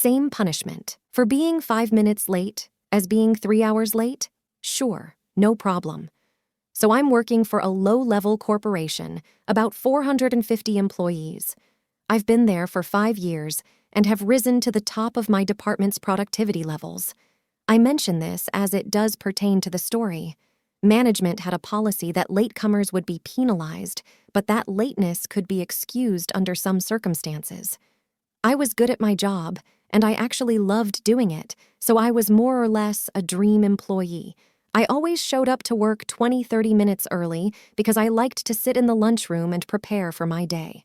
Same punishment for being 5 minutes late as being 3 hours late? Sure, no problem. So I'm working for a low-level corporation, about 450 employees. I've been there for 5 years and have risen to the top of my department's productivity levels. I mention this as it does pertain to the story. Management had a policy that latecomers would be penalized, but that lateness could be excused under some circumstances. I was good at my job, and I actually loved doing it, so I was more or less a dream employee. I always showed up to work 20-30 minutes early because I liked to sit in the lunchroom and prepare for my day.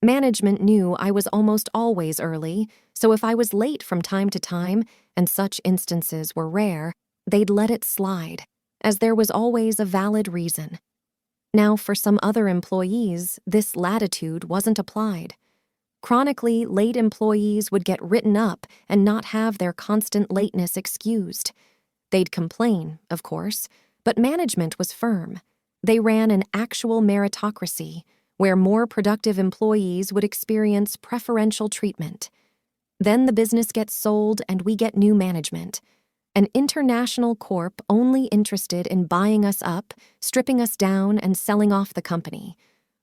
Management knew I was almost always early, so if I was late from time to time, and such instances were rare, they'd let it slide, as there was always a valid reason. Now, for some other employees, this latitude wasn't applied. Chronically late employees would get written up and not have their constant lateness excused. They'd complain, of course, but management was firm. They ran an actual meritocracy, where more productive employees would experience preferential treatment. Then the business gets sold and we get new management. An international corp only interested in buying us up, stripping us down, and selling off the company.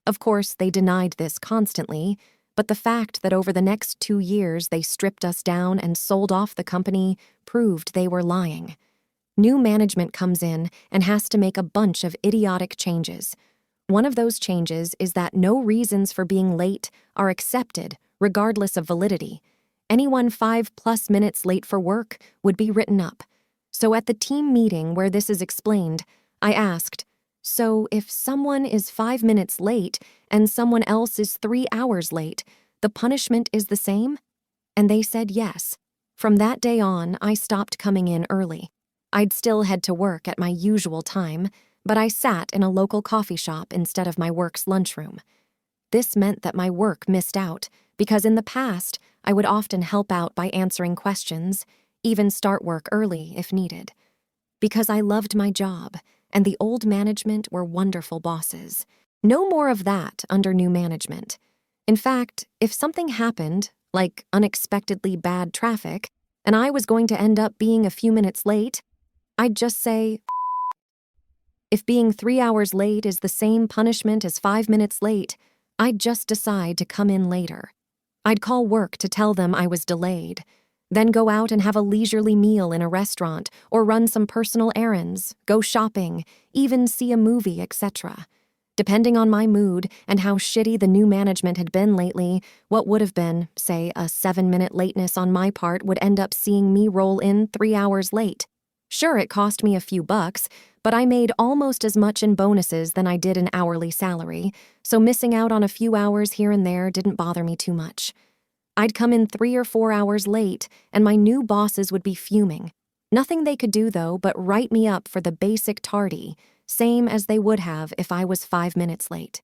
Of course, they denied this constantly, but the fact that over the next 2 years they stripped us down and sold off the company proved they were lying. New management comes in and has to make a bunch of idiotic changes. One of those changes is that no reasons for being late are accepted, regardless of validity. Anyone 5+ minutes late for work would be written up. So at the team meeting where this is explained, I asked, so if someone is 5 minutes late and someone else is 3 hours late, the punishment is the same? And they said yes. From that day on, I stopped coming in early. I'd still head to work at my usual time, but I sat in a local coffee shop instead of my work's lunchroom. This meant that my work missed out, because in the past, I would often help out by answering questions, even start work early if needed. Because I loved my job, and the old management were wonderful bosses. No more of that under new management. In fact, if something happened, like unexpectedly bad traffic, and I was going to end up being a few minutes late, I'd just say, if being 3 hours late is the same punishment as 5 minutes late, I'd just decide to come in later. I'd call work to tell them I was delayed, then go out and have a leisurely meal in a restaurant or run some personal errands, go shopping, even see a movie, etc. Depending on my mood and how shitty the new management had been lately, what would have been, say, a 7-minute lateness on my part would end up seeing me roll in 3 hours late. Sure, it cost me a few bucks, but I made almost as much in bonuses than I did in hourly salary, so missing out on a few hours here and there didn't bother me too much. I'd come in 3 or 4 hours late, and my new bosses would be fuming. Nothing they could do, though, but write me up for the basic tardy, same as they would have if I was 5 minutes late.